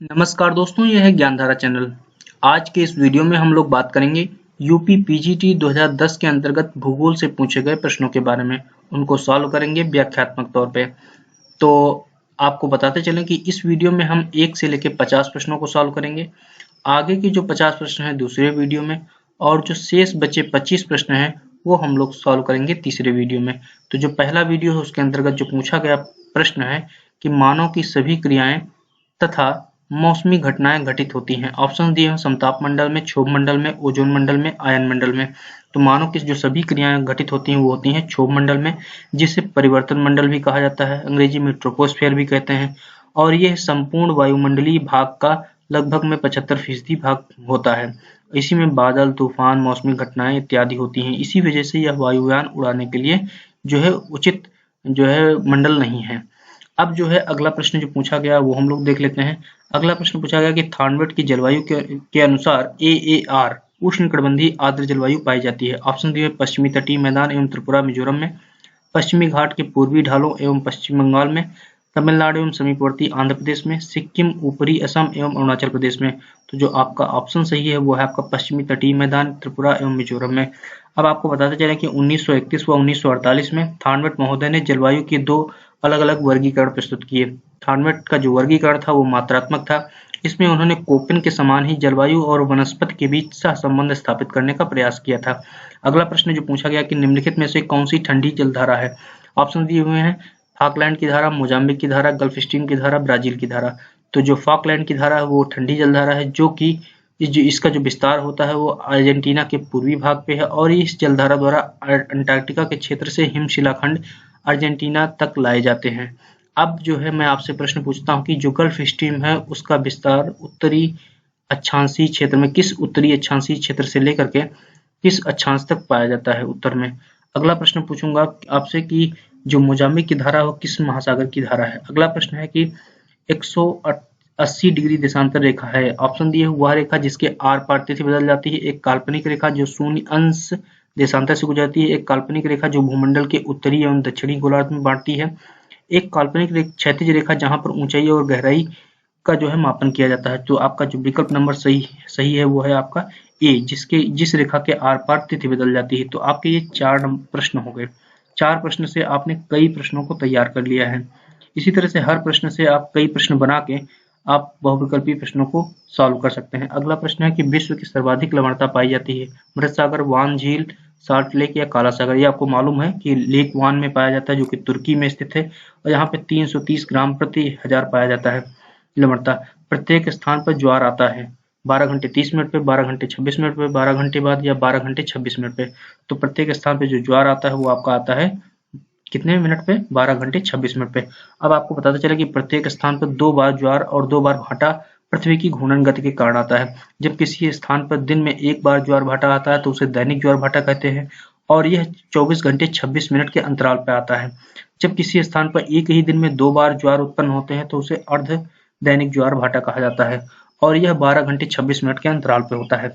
नमस्कार दोस्तों, यह है ज्ञानधारा चैनल। आज के इस वीडियो में हम लोग बात करेंगे यूपी पीजीटी 2010 के अंतर्गत भूगोल से पूछे गए प्रश्नों के बारे में। उनको सॉल्व करेंगे व्याख्यात्मक तौर पे। तो आपको बताते चलें कि इस वीडियो में हम 1 से लेकर 50 प्रश्नों को सॉल्व करेंगे। आगे के जो 50 प्रश्न हैं दूसरे वीडियो में, और जो शेष बचे 25 प्रश्न हैं वो हम लोग सॉल्व करेंगे तीसरे वीडियो में। तो जो पहला वीडियो है उसके अंतर्गत जो पूछा गया प्रश्न है कि मानव की सभी क्रियाएं तथा मौसमी घटनाएं घटित होती हैं। ऑप्शन दिए हैं समताप मंडल में, क्षोभ मंडल में, ओजोन मंडल में, आयन मंडल में। तो मानव की जो सभी क्रियाएं घटित होती हैं वो होती हैं क्षोभ मंडल में, जिसे परिवर्तन मंडल भी कहा जाता है, अंग्रेजी में ट्रोपोस्फेयर भी कहते हैं। और यह संपूर्ण वायुमंडलीय भाग का लगभग में 75% भाग होता है। इसी में बादल, तूफान, मौसमी घटनाएं इत्यादि होती हैं। इसी वजह से यह वायुयान उड़ाने के लिए जो है उचित मंडल नहीं है। अब जो है अगला प्रश्न जो पूछा गया वो हम लोग देख लेते हैं। अगला प्रश्न पूछा गया कि थानवेट की जलवायु के अनुसार AAR उष्णकटिबंधीय आर्द्र जलवायु पाई जाती है। ऑप्शन दिए पश्चिमी तटीय मैदान एवं त्रिपुरा मिजोरम में, पश्चिमी घाट के पूर्वी ढालों एवं पश्चिम बंगाल में, तमिलनाडु एवं समीपवर्ती आंध्र प्रदेश में, सिक्किम, ऊपरी असम एवं अरुणाचल प्रदेश में। तो जो आपका ऑप्शन सही है वो है आपका पश्चिमी तटीय मैदान, त्रिपुरा एवं मिजोरम में। अब आपको बताते चले कि 1931 व 1948 में थानवेट महोदय ने जलवायु के 2 अलग-अलग वर्गीकरण प्रस्तुत किए। थानवेट का जो वर्गीकरण था वो मात्रात्मक था। इसमें उन्होंने कोपेन के समान ही जलवायु और वनस्पति के बीच सहसंबंध स्थापित करने का प्रयास किया था। अगला प्रश्न जो पूछा गया कि निम्नलिखित में से कौन सी ठंडी जलधारा है। ऑप्शन दिए हुए हैं फॉकलैंड की धारा, मोजाम्बिक की धारा, गल्फ स्ट्रीम की धारा, ब्राजील की धारा। तो जो फॉकलैंड की धारा है वो ठंडी जलधारा है, जो कि इसका जो विस्तार होता है वो अर्जेंटीना के पूर्वी भाग पे है, और इस जलधारा द्वारा अंटार्कटिका के क्षेत्र से हिमशिलाखंड अर्जेंटीना तक लाए जाते हैं। अब जो है मैं आपसे प्रश्न पूछता हूँ कि जो गल्फ स्ट्रीम है उसका विस्तार उत्तरी अक्षांशीय क्षेत्र में, किस उत्तरी अक्षांशीय क्षेत्र से लेकर के किस अक्षांश तक पाया जाता है उत्तर में। अगला प्रश्न पूछूंगा आपसे कि जो मोजाम्बिक की धारा वो किस महासागर की धारा है। अगला प्रश्न है कि 180 डिग्री देशांतर रेखा है। ऑप्शन दिए वह रेखा जिसके आर पार तिथि बदल जाती है, एक काल्पनिक रेखा जो 0 अंश देशांतर से गुजरती है, एक काल्पनिक रेखा जो भूमंडल के उत्तरी एवं दक्षिणी गोलार्ध में बांटती है, एक काल्पनिक क्षैतिज रेखा जहां पर ऊंचाई और गहराई का जो है मापन किया जाता है। तो आपका जो विकल्प नंबर सही है वो है आपका ए, जिस रेखा के आर पार तिथि बदल जाती है। तो आपके ये 4 प्रश्न हो गए। 4 प्रश्न से आपने कई प्रश्नों को तैयार कर लिया है। इसी तरह से हर प्रश्न से आप कई प्रश्न बना के आप बहुविकल्पी प्रश्नों को सॉल्व कर सकते हैं। अगला प्रश्न है कि विश्व की सर्वाधिक लवणता पाई जाती है। मृत सागर, वान झील, साल्ट लेक या काला सागर। ये आपको मालूम है कि लेक वान में पाया जाता है जो कि तुर्की में स्थित है, और यहाँ पे 330 ग्राम प्रति हजार पाया जाता है लवणता। प्रत्येक स्थान पर ज्वार आता है 12 घंटे 30 मिनट पे, 12 घंटे 26 मिनट पे, 12 घंटे बाद या 12 घंटे 26 मिनट पे। तो प्रत्येक स्थान पे जो ज्वार आता है वो आपका आता है कितने मिनट पे? 12 घंटे 26 मिनट पे। अब आपको बताते चला कि प्रत्येक स्थान पर 2 बार ज्वार और 2 बार भाटा पृथ्वी की घूर्णन गति के कारण आता है। जब किसी स्थान पर दिन में 1 बार ज्वार भाटा आता है तो उसे दैनिक ज्वार भाटा कहते हैं, और यह 24 घंटे 26 मिनट के अंतराल पर आता है। जब किसी स्थान पर एक ही दिन में 2 बार ज्वार उत्पन्न होते हैं तो उसे अर्ध दैनिक ज्वार भाटा कहा जाता है, और यह 12 घंटे 26 मिनट के अंतराल पर होता है।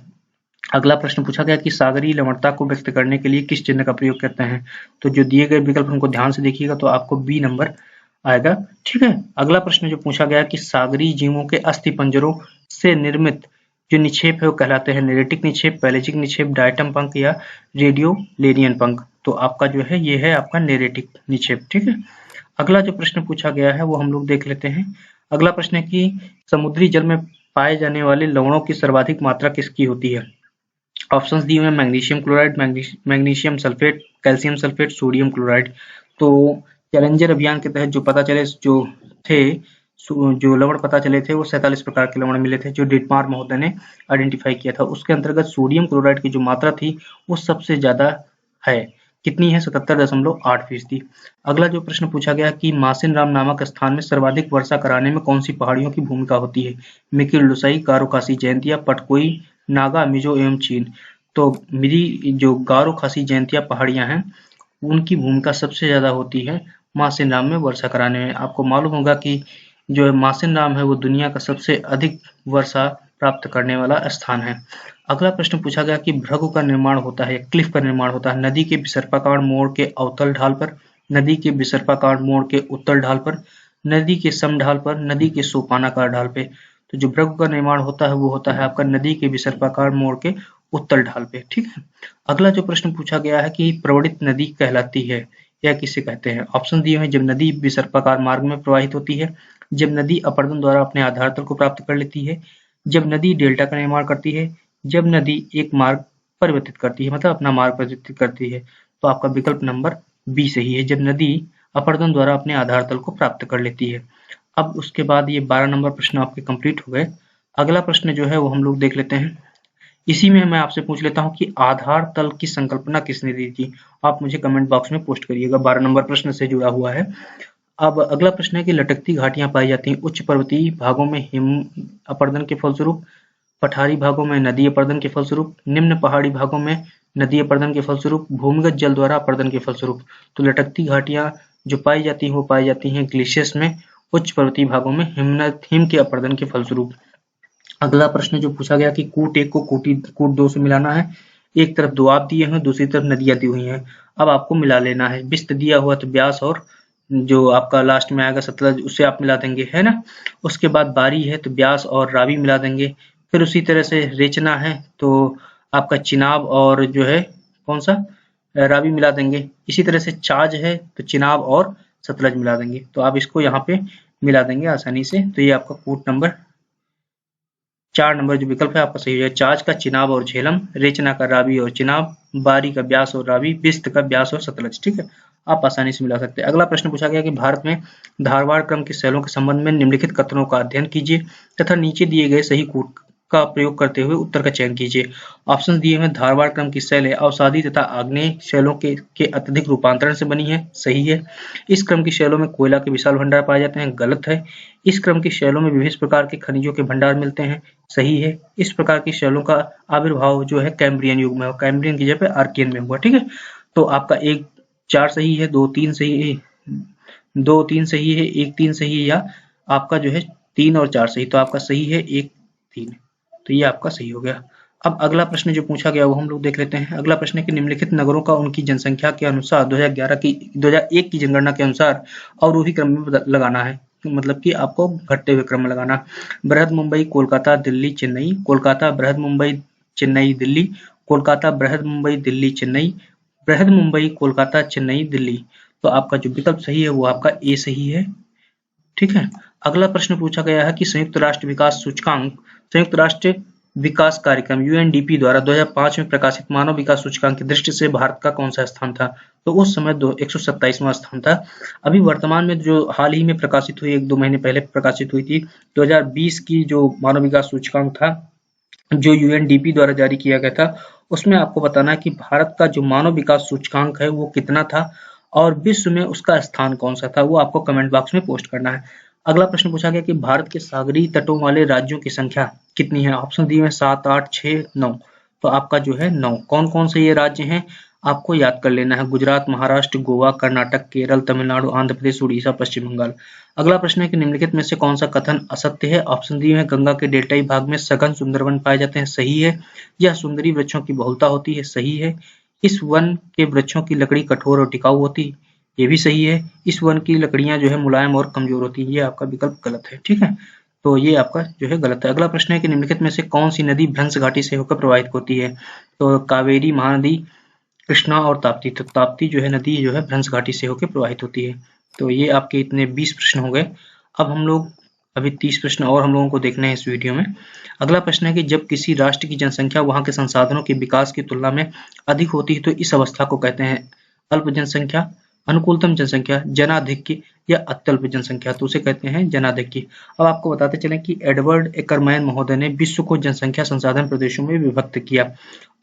अगला प्रश्न पूछा गया कि सागरीय लवणता को व्यक्त करने के लिए किस चिन्ह का प्रयोग करते हैं। तो जो दिए गए विकल्प उनको ध्यान से देखिएगा तो आपको बी नंबर आएगा। ठीक है। अगला प्रश्न जो पूछा गया कि सागरीय जीवों के अस्थि पंजरों से निर्मित जो निक्षेप है वो कहलाते हैं नेरेटिक निक्षेप, पैलेजिक निक्षेप, डायटम पंख या रेडियोलेरियन पंख। तो आपका जो है ये है आपका नेरेटिक निक्षेप। ठीक है। अगला जो प्रश्न पूछा गया है वो हम लोग देख लेते हैं। अगला प्रश्न है कि समुद्री जल में पाए जाने वाले लवणों की सर्वाधिक मात्रा किसकी होती है। ऑप्शंस दिए हुए हैं magnesium chloride, magnesium sulphate, calcium sulphate, sodium chloride. तो चैलेंजर अभियान के तहत जो लवण पता चले थे वो 47 प्रकार के लवण मिले थे जो डिटमार महोदय ने आइडेंटिफाई किया था। उसके अंतर्गत सोडियम क्लोराइड की जो मात्रा थी वो सबसे ज्यादा है। कितनी है? 77.8%। अगला जो प्रश्न पूछा गया कि मासिन राम नामक स्थान में सर्वाधिक वर्षा कराने में कौन सी पहाड़ियों की भूमिका होती है। मिकिर लुसाई, गारो खासी जयंतिया, पटकोई, नागा, मिजो एवं चीन। तो मेरी जो गारो खासी जयंतिया पहाड़ियां हैं उनकी भूमिका सबसे ज्यादा होती है मासिन राम में वर्षा कराने में। आपको मालूम होगा कि जो मासिन राम है वो दुनिया का सबसे अधिक वर्षा प्राप्त करने वाला स्थान है। अगला प्रश्न पूछा गया कि भृगु का निर्माण होता है, क्लिफ का निर्माण होता है नदी के विसर्पाकार मोड़ के अवतल ढाल पर, नदी के विसर्पाकार मोड़ के उत्तल ढाल पर, नदी के समढाल पर, नदी के सोपानाकार ढाल पे। तो जो भृगु का निर्माण होता है वो होता है आपका नदी के विसर्पाकार मोड़ के उत्तल ढाल पे। ठीक है, अगला जो प्रश्न पूछा गया है कि प्रवणित नदी कहलाती है या किसे कहते हैं। ऑप्शन दिए हैं, जब नदी विसर्पाकार मार्ग में प्रवाहित होती है, जब नदी अपरदन द्वारा अपने आधार तल को प्राप्त कर लेती है, जब नदी डेल्टा का निर्माण करती है, जब नदी एक मार्ग परिवर्तित करती है, मतलब अपना मार्ग परिवर्तित करती है। तो आपका विकल्प नंबर बी सही है, जब नदी अपरदन द्वारा अपने आधार तल को प्राप्त कर लेती है। अब उसके बाद ये 12 नंबर प्रश्न आपके कंप्लीट हो गए। अगला प्रश्न जो है वो हम लोग देख लेते हैं। इसी में मैं आपसे पूछ लेता हूँ कि आधार तल की संकल्पना किसने दी थी। आप मुझे कमेंट बॉक्स में पोस्ट करिएगा, 12 नंबर प्रश्न से जुड़ा हुआ है। अब अगला प्रश्न है कि लटकती घाटियां पाई जाती हैं उच्च पर्वतीय भागों में हिम अपर्दन के फलस्वरूप, पठारी भागों में नदी अपर्दन के फलस्वरूप, निम्न पहाड़ी भागों में नदी अपर्दन के फलस्वरूप, भूमिगत जल द्वारा अपर्दन के फलस्वरूप। तो लटकती घाटियां जो पाई जाती हैं वो पाई जाती हैं ग्लेशियर्स में, उच्च पर्वतीय भागों में हिम के अपर्दन के फलस्वरूप। अगला प्रश्न जो पूछा गया कि कूट 1 को कूट 2 से मिलाना है। एक तरफ दोआब दिए हैं, दूसरी तरफ नदियां दी हुई हैं। अब आपको मिला लेना है। विस्त दिया हुआ तो ब्यास और जो आपका लास्ट में आएगा सतलज, उससे आप मिला देंगे, है ना। उसके बाद बारी है तो ब्यास और रावी मिला देंगे। फिर उसी तरह से रेचना है तो आपका चिनाब और जो है कौन सा रावी मिला देंगे। इसी तरह से चाज है तो चिनाब और सतलज मिला देंगे। तो आप इसको यहाँ पे मिला देंगे आसानी से। तो ये आपका कूट नंबर 4 नंबर जो विकल्प है आपका सही है। चाज का चिनाब और झेलम, रेचना का रावी और चिनाब, बारी का ब्यास और रावी, बिस्त का ब्यास और सतलज। ठीक है, आप आसानी से मिला सकते हैं। अगला प्रश्न पूछा गया कि भारत में धारवाड़ क्रम के शैलों के संबंध में निम्नलिखित कथनों का अध्ययन कीजिए तथा नीचे दिए गए सही कूट का प्रयोग करते हुए उत्तर का चयन कीजिए। ऑप्शन दिए हैं, धारवाड़ क्रम की शैलें अवसादी तथा आग्नेय शैलों के अत्यधिक रूपांतरण से बनी है, सही है। इस क्रम की शैलों में कोयला के विशाल भंडार पाए जाते हैं, गलत है। इस क्रम की शैलों में विभिन्न प्रकार के खनिजों के भंडार मिलते हैं, सही है। इस प्रकार की शैलों का आविर्भाव जो है कैम्ब्रियन युग में, कैम्ब्रियन की जगह आर्कियन में हुआ। ठीक है, तो आपका 1 4 सही है, 2 3 सही है, 2 3 सही है, 1 3 सही है, या आपका जो है 3 और 4 सही। तो आपका सही है 1 3। तो ये आपका सही हो गया। अब अगला प्रश्न जो पूछा गया वो हम लोग देख लेते हैं। अगला प्रश्न है कि निम्नलिखित नगरों का उनकी जनसंख्या के अनुसार 2001 की जनगणना के अनुसार अवरोही क्रम में लगाना है, मतलब कि आपको घटते हुए क्रम में लगाना। बृहद मुंबई, कोलकाता, दिल्ली, चेन्नई, कोलकाता, बृहद मुंबई, चेन्नई, दिल्ली, कोलकाता, बृहद मुंबई, दिल्ली, चेन्नई, बृहद मुंबई, कोलकाता, चेन्नई, दिल्ली। तो आपका जो विकल्प सही है वो आपका ए सही है। ठीक है, अगला प्रश्न पूछा गया है कि संयुक्त राष्ट्र विकास सूचकांक, संयुक्त राष्ट्र विकास कार्यक्रम यूएनडीपी द्वारा 2005 में प्रकाशित मानव विकास सूचकांक की दृष्टि से भारत का कौन सा स्थान था। तो उस समय 127वां स्थान था। अभी वर्तमान में जो हाल ही में प्रकाशित हुई, 1-2 महीने पहले प्रकाशित हुई थी, 2020 की जो मानव विकास सूचकांक था जो यूएनडीपी द्वारा जारी किया गया था, उसमें आपको बताना है कि भारत का जो मानव विकास सूचकांक है वो कितना था और विश्व में उसका स्थान कौन सा था, वो आपको कमेंट बॉक्स में पोस्ट करना है। अगला प्रश्न पूछा गया कि भारत के सागरीय तटों वाले राज्यों की संख्या कितनी है। ऑप्शन दिए हैं 7 8 6 9। तो आपका जो है 9। कौन कौन से ये राज्य हैं आपको याद कर लेना है। गुजरात, महाराष्ट्र, गोवा, कर्नाटक, केरल, तमिलनाडु, आंध्र प्रदेश, उड़ीसा, पश्चिम बंगाल। अगला प्रश्न है कि निम्नलिखित में से कौन सा कथन असत्य है। ऑप्शन दिए हैं, गंगा के डेल्टाई भाग में सघन सुंदरवन पाए जाते हैं, सही है। यह सुंदरी वृक्षों की बहुलता होती है, सही है। इस वन के वृक्षों की लकड़ी कठोर और टिकाऊ होती, ये भी सही है। इस वन की लकड़ियां जो है मुलायम और कमजोर होती है, ये आपका विकल्प गलत है। ठीक है, तो ये आपका जो है गलत है। अगला प्रश्न है कि निम्नलिखित में से कौन सी नदी भ्रंश घाटी से होकर प्रवाहित होती है। तो कावेरी, महानदी, कृष्णा और ताप्ती। तो ताप्ती जो है नदी जो है भ्रंश घाटी से होकर प्रवाहित होती है। तो ये आपके इतने 20 प्रश्न हो गए। अब हम लोग अभी 30 प्रश्न और हम लोगों को देखने हैं इस वीडियो में। अगला प्रश्न है कि जब किसी राष्ट्र की जनसंख्या वहां के संसाधनों के विकास की तुलना में अधिक होती है तो इस अवस्था को कहते हैं अल्प जनसंख्या, अनुकूलतम जनसंख्या, जनाधिक्य या अत्यल्प जनसंख्या। तो उसे कहते हैं जनाधिक्य। अब आपको बताते चलें कि एडवर्ड एकरमैन महोदय ने विश्व को जनसंख्या संसाधन प्रदेशों में विभक्त किया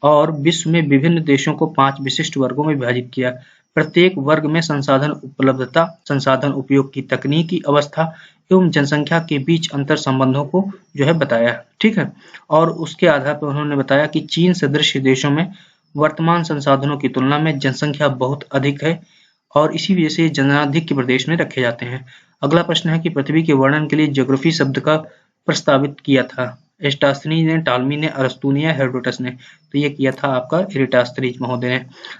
और विश्व में विभिन्न देशों को 5 विशिष्ट वर्गों में विभाजित किया। प्रत्येक वर्ग में संसाधन उपलब्धता, संसाधन उपयोग की तकनीकी अवस्था एवं जनसंख्या के बीच अंतर संबंधों को जो है बताया। ठीक है, और उसके आधार पर उन्होंने बताया कि चीन सदृश देशों में वर्तमान संसाधनों की तुलना में जनसंख्या बहुत अधिक है और इसी वजह से जनाधिक्य प्रदेश में रखे जाते हैं। अगला प्रश्न है कि पृथ्वी के वर्णन के लिए ज्योग्राफी शब्द का प्रस्तावित किया था। एस्टास्थनीज ने, टालमी ने, अरस्तू ने या हेरोडोटस ने। तो ये किया था आपका एराटोस्थनीज महोदय ने।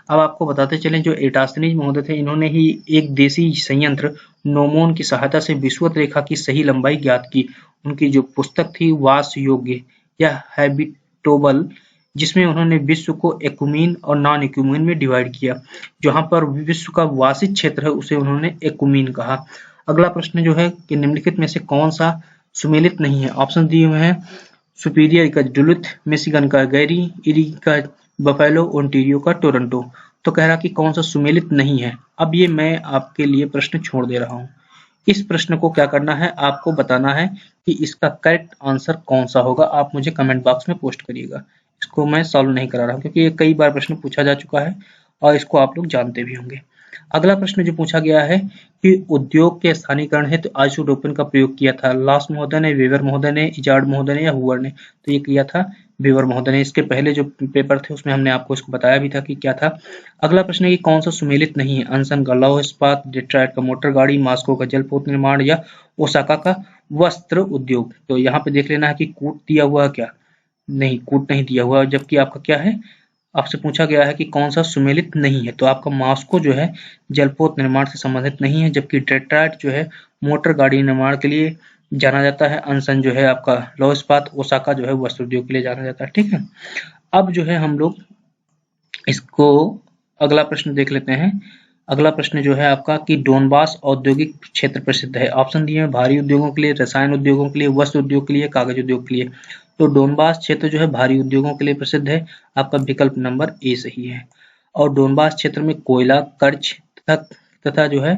अब आपको बताते चलें जो एराटोस्थनीज महोदय थे इन्होंने ही एक देसी संयंत्र नोमोन की सहायता से विषुवत रेखा की सही लंबाई ज्ञात की उनकी जो पुस्तक थी वास योग्य या हैबिटेबल, जिसमें उन्होंने विश्व को एक्यूमीन और नॉन एक्यूमीन में डिवाइड किया। जहां पर विश्व का वासित क्षेत्र है उसे उन्होंने एक्यूमीन कहा। अगला प्रश्न जो है कि निम्नलिखित में से कौन सा सुमेलित नहीं है। ऑप्शन दिए हुए हैं सुपीरियर का डुलुथ, मिशिगन का गैरी, इरी का बफेलो, ओंटारियो का टोरंटो। तो कह रहा कि कौन सा सुमेलित नहीं है। अब ये मैं आपके लिए प्रश्न छोड़ दे रहा हूँ। इस प्रश्न को क्या करना है, आपको बताना है कि इसका करेक्ट आंसर कौन सा होगा। आप मुझे कमेंट बॉक्स में पोस्ट करिएगा। इसको मैं सॉल्व नहीं करा रहा हूँ क्योंकि ये कई बार प्रश्न पूछा जा चुका है और इसको आप लोग जानते भी होंगे। अगला प्रश्न जो पूछा गया है कि उद्योग के स्थानीयकरण हेतु आइसोटोपन का प्रयोग किया था। लॉस महोदय ने, वेबर महोदय ने, इजार्ड महोदय ने या हुअर ने। तो ये किया था वेबर महोदय ने। इसके पहले जो पेपर थे उसमें हमने आपको इसको बताया भी था कि क्या था। अगला प्रश्न है कि कौन सा सुमेलित नहीं है। अनसन का लौह इस्पात, डेट्रॉइट का मोटर गाड़ी, मॉस्को का जलपोत निर्माण या ओसाका का वस्त्र उद्योग। तो यहाँ पे देख लेना है कि कूट दिया हुआ क्या, नहीं कूट नहीं दिया हुआ, जबकि आपका क्या है, आपसे पूछा गया है कि कौन सा सुमेलित नहीं है। तो आपका मॉस्को जो है जलपोत निर्माण से संबंधित नहीं है, जबकि डेट्रॉइट जो है मोटर गाड़ी निर्माण के लिए जाना जाता है। अनसन जो है आपका लौह इस्पात, ओसाका जो है वस्त्र उद्योग के लिए जाना जाता है। ठीक है, अब जो है हम लोग इसको अगला प्रश्न देख लेते हैं। अगला प्रश्न जो है आपका कि डोनबास औद्योगिक क्षेत्र प्रसिद्ध है। ऑप्शन दिए हैं भारी उद्योगों के लिए, रसायन उद्योगों के लिए, वस्त्र उद्योग के लिए, कागज उद्योग के लिए। तो डोनबास क्षेत्र जो है भारी उद्योगों के लिए प्रसिद्ध है। आपका विकल्प नंबर ए सही है। और डोनबास क्षेत्र में कोयला, कर्च तथा जो है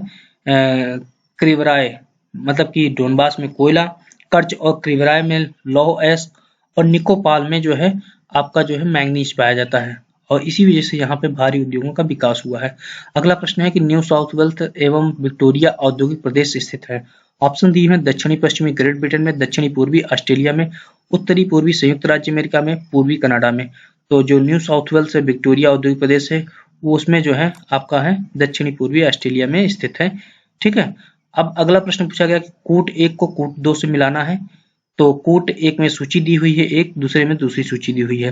क्रिवराय, मतलब कि डोनबास में कोयला, कर्च और क्रिवराय में लौह अयस्क और निकोपाल में जो है आपका जो है मैंगनीज पाया जाता है और इसी वजह से यहाँ पे भारी उद्योगों का विकास हुआ है। अगला प्रश्न है कि न्यू साउथ वेल्स एवं विक्टोरिया औद्योगिक प्रदेश स्थित है। ऑप्शन दिए हैं दक्षिणी पश्चिमी ग्रेट ब्रिटेन में, दक्षिणी पूर्वी ऑस्ट्रेलिया में, उत्तरी पूर्वी संयुक्त राज्य अमेरिका में, पूर्वी कनाडा में। तो जो न्यू साउथ वेल्स विक्टोरिया औद्योगिक प्रदेश है वो उसमें जो है आपका है दक्षिणी पूर्वी ऑस्ट्रेलिया में स्थित है। ठीक है, अब अगला प्रश्न पूछा गया कि कूट 1 को कूट 2 से मिलाना है। तो कूट 1 में सूची दी हुई है एक, दूसरे में दूसरी सूची दी हुई है।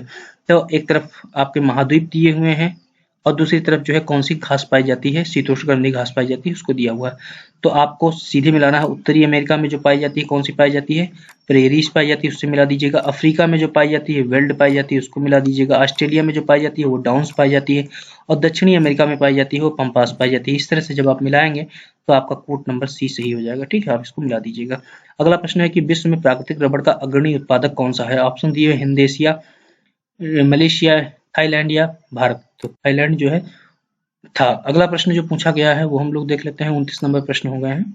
तो एक तरफ आपके महाद्वीप दिए हुए हैं और दूसरी तरफ जो है कौन सी घास पाई जाती है, शीतोष्णकटिबंधीय घास पाई जाती है, उसको दिया हुआ है। तो आपको सीधे मिलाना है। उत्तरी अमेरिका में जो पाई जाती है कौन सी पाई जाती है, प्रेरीज पाई जाती है, उससे मिला दीजिएगा। अफ्रीका में जो पाई जाती है वेल्ड पाई जाती है, उसको मिला दीजिएगा। ऑस्ट्रेलिया में जो पाई जाती है वो डाउन्स पाई जाती है और दक्षिणी अमेरिका में पाई जाती है वो पंपास पाई जाती है। इस तरह से जब आप मिलाएंगे तो आपका कूट नंबर सी सही हो जाएगा। ठीक है, आप इसको मिला दीजिएगा। अगला प्रश्न है कि विश्व में प्राकृतिक रबड़ का अग्रणी उत्पादक कौन सा है। ऑप्शन दिए हुए हिंदेशिया, मलेशिया, थाईलैंड या भारत। तो थाईलैंड जो है था। अगला प्रश्न जो पूछा गया है वो हम लोग देख लेते हैं। 29 नंबर प्रश्न हो गए हैं।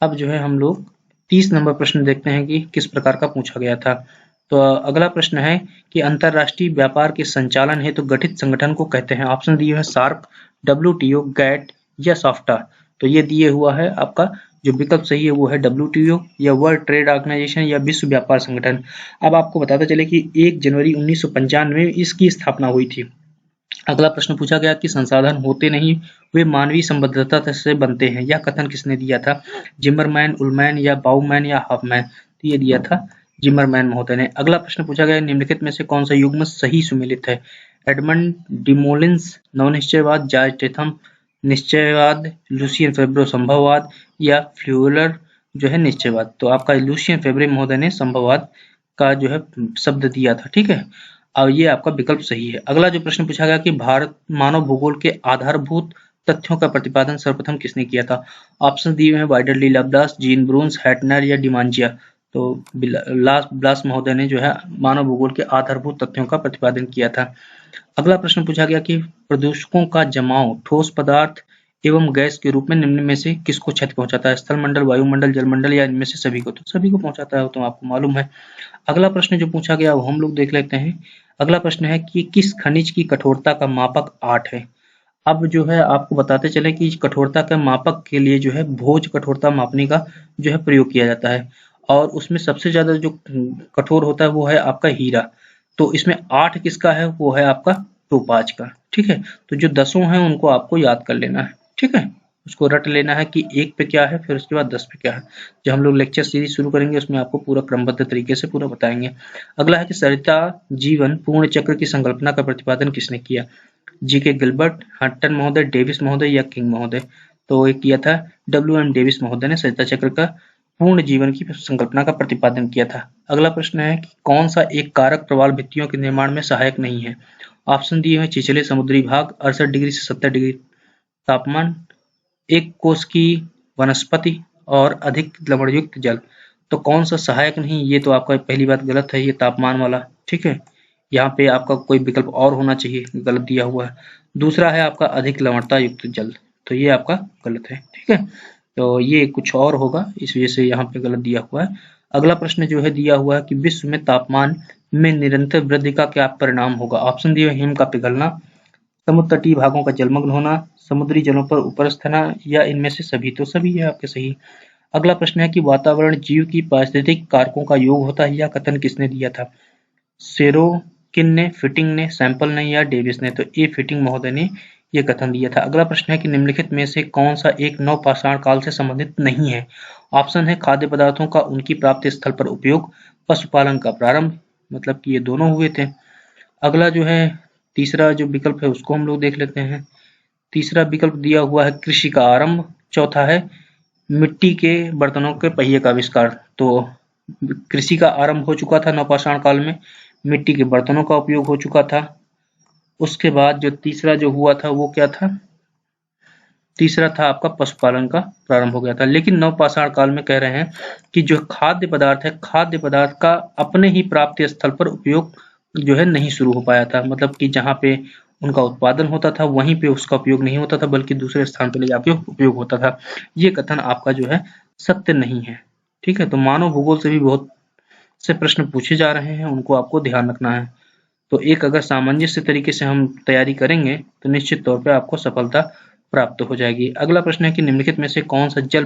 अब जो है हम लोग 30 नंबर प्रश्न देखते हैं कि किस प्रकार का पूछा गया था। तो अगला प्रश्न है कि अंतरराष्ट्रीय व्यापार के संचालन हेतु गठित संगठन को कहते हैं। ऑप्शन दिए हैं सार्क, WTO, गैट या साफ्टा। तो ये दिए हुआ है आपका जो विकल्प सही है वो है WTO या वर्ल्ड ट्रेड ऑर्गेनाइजेशन या विश्व व्यापार संगठन। अब आपको बताते चले कि 1 जनवरी 1995 में इसकी स्थापना हुई थी। अगला प्रश्न पूछा गया कि संसाधन होते नहीं वे मानवीय संबद्धता से बनते हैं। यह कथन किसने दिया था, जिमरमैन, उलमैन या बाउमैन या हॉफमैन। तो ये दिया था जिमरमैन महोदय ने। अगला प्रश्न पूछा गया निम्नलिखित में से कौन सा युग्म सही सुमेलित है। एडमंड डिमोलिंस नवनिश्चयवाद, जॉर्ज टेथम निश्चयवाद, लुसियन फेब्रो संभववाद या फ्यूलर जो है निश्चयवाद। तो आपका लुसियन फेब्रे महोदय ने संभववाद का जो है शब्द दिया था। ठीक है, और ये आपका विकल्प सही है। अगला जो प्रश्न पूछा गया कि भारत मानव भूगोल के आधारभूत तथ्यों का प्रतिपादन सर्वप्रथम किसने किया था। ऑप्शन दिए हैं वाइडरली लवदास, जीन ब्रून्स, हैटनर या डिमांजिया। तो ब्लास महोदय ने जो है मानव भूगोल के आधारभूत तथ्यों का प्रतिपादन किया था। अगला प्रश्न पूछा गया कि प्रदूषकों का जमाव ठोस पदार्थ एवं गैस के रूप में निम्न में से किसको क्षति पहुंचाता है। स्थलमंडल, वायुमंडल, जलमंडल या इनमें से सभी को। तो सभी को पहुंचाता है, तो आपको मालूम है। अगला प्रश्न जो पूछा गया वो हम लोग देख लेते हैं। अगला प्रश्न है कि किस खनिज की कठोरता का मापक 8 है। अब जो है आपको बताते चले कि कठोरता के मापक के लिए जो है भोज कठोरता मापने का जो है प्रयोग किया जाता है और उसमें सबसे ज्यादा जो कठोर होता है वो है आपका हीरा। तो इसमें 8 किसका है, वो है आपका टोपाज का। ठीक है, तो जो 10 हैं उनको आपको याद कर लेना है। ठीक है, उसको रट लेना है कि 1 पे क्या है, फिर उसके बाद 10 पे क्या है। जब हम लोग लेक्चर सीरीज शुरू करेंगे उसमें आपको पूरा क्रमबद्ध तरीके से पूरा बताएंगे। अगला है कि सरिता जीवन पूर्ण चक्र की संकल्पना का प्रतिपादन किसने किया। जीके गिलबर्ट, हटन महोदय, डेविस महोदय या किंग महोदय। तो ये किया था WM डेविस महोदय ने सरिता चक्र का पूर्ण जीवन की संकल्पना का प्रतिपादन किया था। अगला प्रश्न है कि कौन सा एक कारक प्रवाल भित्तियों के निर्माण में सहायक नहीं है। ऑप्शन दिए हुए छिछले समुद्री भाग, 68 डिग्री से 70 डिग्री तापमान, एक कोष की वनस्पति और अधिक लवणयुक्त जल। तो कौन सा सहायक नहीं, ये तो आपका पहली बात गलत है, ये तापमान वाला। ठीक है, यहाँ पे आपका कोई विकल्प और होना चाहिए, गलत दिया हुआ है। दूसरा है आपका अधिक लवणता युक्त जल, तो ये आपका गलत है। ठीक है, तो ये कुछ और होगा, इस वजह से यहाँ पे गलत दिया हुआ है। अगला प्रश्न जो है दिया हुआ है कि विश्व में तापमान में निरंतर वृद्धि का क्या परिणाम होगा। ऑप्शन दिए हिम का पिघलना, समुद्र तटीय भागों का जलमग्न होना, समुद्री जलों पर उपरस्थ होना, या इनमें से सभी। तो सभी है आपके सही। अगला प्रश्न है कि वातावरण जीव की पारिस्थितिक कारकों का योग होता है, यह कथन किसने दिया था। सेरोकिन ने, फिटिंग ने, सैंपल ने या डेविस ने। तो ए फिटिंग महोदय ने यह कथन दिया था। अगला प्रश्न है कि निम्नलिखित में से कौन सा एक नवपाषाण काल से संबंधित नहीं है। ऑप्शन है खाद्य पदार्थों का उनकी प्राप्ति स्थल पर उपयोग, पशुपालन का प्रारंभ, मतलब कि ये दोनों हुए थे। अगला जो है तीसरा जो विकल्प है उसको हम लोग देख लेते हैं। तीसरा विकल्प दिया हुआ है कृषि का आरंभ। चौथा है मिट्टी के बर्तनों के पहिए का आविष्कार। तो कृषि का आरंभ हो चुका था नवपाषाण काल में, मिट्टी के बर्तनों का उपयोग हो चुका था। उसके बाद जो तीसरा जो हुआ था वो क्या था, तीसरा था आपका पशुपालन का प्रारंभ हो गया था। लेकिन नवपाषाण काल में कह रहे हैं कि जो खाद्य पदार्थ है, खाद्य पदार्थ का अपने ही प्राप्ति स्थल पर उपयोग जो है नहीं शुरू हो पाया था, मतलब कि जहाँ पे उनका उत्पादन होता था वहीं पे उसका उपयोग नहीं होता था, बल्कि दूसरे स्थान पर ले जाके उपयोग होता था। ये कथन आपका जो है सत्य नहीं है। ठीक है, तो मानव भूगोल से भी बहुत से प्रश्न पूछे जा रहे हैं, उनको आपको ध्यान रखना है। तो एक अगर सामंजस्य तरीके से हम तैयारी करेंगे तो निश्चित तौर पे आपको सफलता प्राप्त हो जाएगी। अगला प्रश्न है कि निम्नलिखित में से कौन सा जल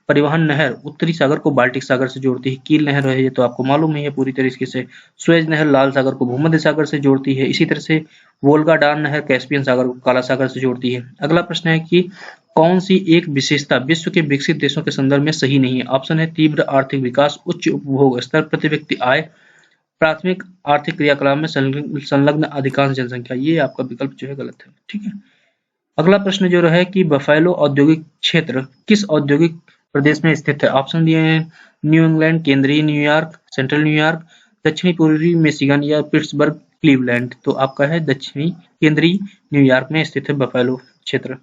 परिवहन नहर उत्तरी सागर को बाल्टिक सागर से जोड़ती है। कील नहर है, ये तो आपको मालूम है पूरी तरीके से। स्वेज नहर लाल सागर को भूमध्य सागर से जोड़ती है। इसी तरह से वोल्गा डान नहर कैस्पियन सागर को काला सागर से जोड़ती है। अगला प्रश्न है कि कौन सी एक विशेषता विश्व के विकसित देशों के संदर्भ में सही नहीं है। ऑप्शन है तीव्र आर्थिक विकास, उच्च उपभोग स्तर, प्रति व्यक्ति आय, प्राथमिक आर्थिक क्रियाकलाप में संलग्न अधिकांश जनसंख्या। ये आपका विकल्प जो है गलत है। ठीक है, अगला प्रश्न जो है कि बफेलो औद्योगिक क्षेत्र किस औद्योगिक प्रदेश में स्थित है। ऑप्शन दिए हैं न्यू इंग्लैंड, केंद्रीय न्यूयॉर्क, सेंट्रल न्यूयॉर्क, दक्षिणी पूर्वी मिशिगन या पिट्सबर्ग क्लीवलैंड। तो आपका है दक्षिणी केंद्रीय न्यूयॉर्क में स्थित है बफेलो क्षेत्र।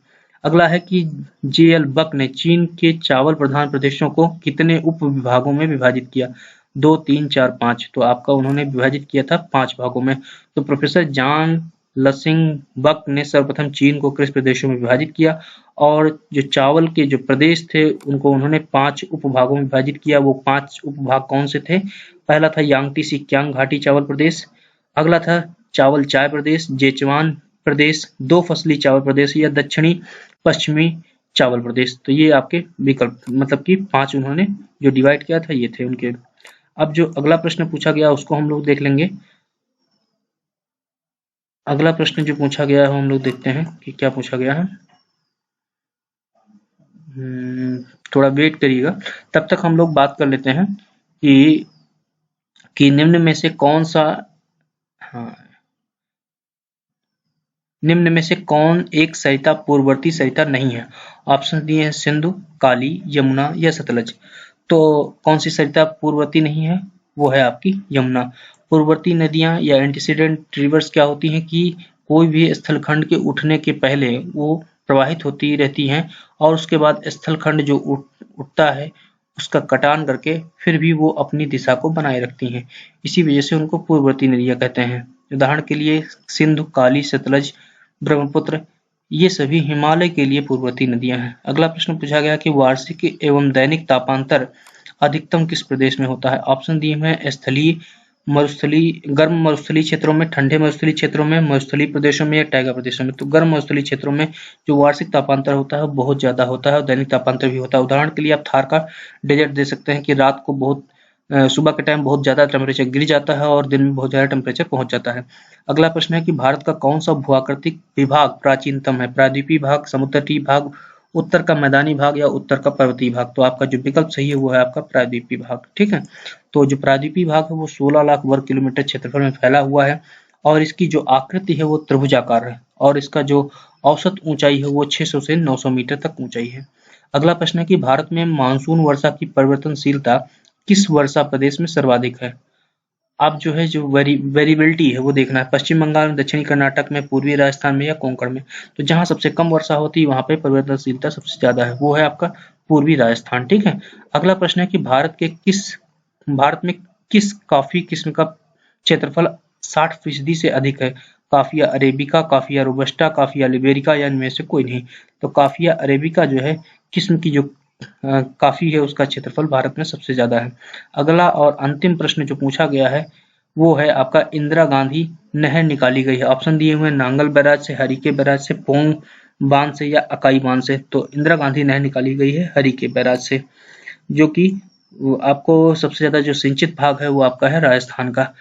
अगला है कि जे.एल. बक ने चीन के चावल प्रधान प्रदेशों को कितने उप विभागों में विभाजित किया। 2, 3, 4, 5। तो आपका उन्होंने विभाजित किया था 5 भागों में। तो प्रोफेसर जॉन लसिंग बक ने सर्वप्रथम चीन को कृषि प्रदेशों में विभाजित किया, और जो चावल के जो प्रदेश थे उनको उन्होंने 5 उपभागों में विभाजित किया। वो 5 उपभाग कौन से थे। पहला था यांगटी सिक्यांग घाटी चावल प्रदेश, अगला था चावल चाय प्रदेश, जेचवान प्रदेश, 2 फसली चावल प्रदेश, या दक्षिणी पश्चिमी चावल प्रदेश। तो ये आपके विकल्प, मतलब कि 5 उन्होंने जो डिवाइड किया था ये थे उनके। अब जो अगला प्रश्न पूछा गया उसको हम लोग देख लेंगे। अगला प्रश्न जो पूछा गया है हम लोग देखते हैं कि क्या पूछा गया है। थोड़ा वेट करिएगा, तब तक हम लोग बात कर लेते हैं कि निम्न में से कौन सा, हाँ, निम्न में से कौन एक सरिता पूर्ववर्ती सरिता नहीं है। ऑप्शन दिए हैं सिंधु, काली, यमुना या सतलज। तो कौन सी सरिता पूर्ववर्ती नहीं है, वो है आपकी यमुना। पूर्ववर्ती नदियां या एंटीसीडेंट रिवर्स क्या होती हैं कि कोई भी स्थलखंड के उठने के पहले वो प्रवाहित होती रहती हैं, और उसके बाद स्थलखंड जो उठता है उसका कटान करके फिर भी वो अपनी दिशा को बनाए रखती हैं। इसी वजह से उनको पूर्ववर्ती नदियां कहते हैं। उदाहरण के लिए सिंधु, काली, सतलज, ब्रह्मपुत्र, ये सभी हिमालय के लिए पूर्ववर्ती नदियां हैं। अगला प्रश्न पूछा गया कि वार्षिक एवं दैनिक तापांतर अधिकतम किस प्रदेश में होता है। ऑप्शन दिए हैं स्थलीय, मरुस्थलीय, गर्म मरुस्थलीय क्षेत्रों में, ठंडे मरुस्थलीय क्षेत्रों में, मरुस्थलीय प्रदेशों में या टैगा प्रदेशों में। तो गर्म मरुस्थलीय क्षेत्रों में जो वार्षिक तापांतर होता है बहुत ज्यादा होता है और दैनिक तापांतर भी होता है। उदाहरण के लिए आप थार का डेजर्ट दे सकते हैं कि रात को बहुत सुबह के टाइम बहुत ज्यादा टेम्परेचर गिर जाता है और दिन में बहुत ज्यादा टेम्परेचर पहुंच जाता है। अगला प्रश्न है कि भारत का कौन सा भूआकृतिक विभाग प्राचीनतम है। प्रायद्वीपीय भाग, समुद्र तटीय भाग, उत्तर का मैदानी भाग या उत्तर का पर्वतीय भाग। तो आपका जो विकल्प सही है वो है आपका प्रायद्वीपीय भाग। ठीक है, तो जो प्रायद्वीपीय भाग है वो 16 लाख वर्ग किलोमीटर क्षेत्रफल में फैला हुआ है, और इसकी जो आकृति है वो त्रिभुजाकार है, और इसका जो औसत ऊंचाई है वो 600 से 900 मीटर तक ऊंचाई है। अगला प्रश्न है कि भारत में मानसून वर्षा की परिवर्तनशीलता किस वर्षा प्रदेश में सर्वाधिक है? आप जो है जो वेरिएबिलिटी है वो देखना है, पश्चिम बंगाल में, दक्षिणी कर्नाटक में, पूर्वी राजस्थान में या कोंकण में। तो जहां सबसे कम वर्षा होती है वहां पे परिवर्तनशीलता सबसे ज्यादा है, वो है आपका पूर्वी राजस्थान। ठीक है। अगला प्रश्न है कि भारत में किस कॉफी किस्म का क्षेत्रफल 60% से अधिक है? काफिया अरेबिका, काफिया रोबस्टा, काफिया लिबेरिका या इनमें से कोई नहीं। तो काफिया अरेबिका जो है किस्म की जो काफी है उसका क्षेत्रफल भारत में सबसे ज्यादा है। अगला और अंतिम प्रश्न जो पूछा गया है वो है आपका इंदिरा गांधी नहर निकाली गई है। ऑप्शन दिए हुए नांगल बैराज से, हरिके बैराज से, पोंग बांध से या अकाई बांध से। तो इंदिरा गांधी नहर निकाली गई है हरिके बैराज से, जो कि आपको सबसे ज्यादा जो सिंचित भाग है वो आपका है राजस्थान का।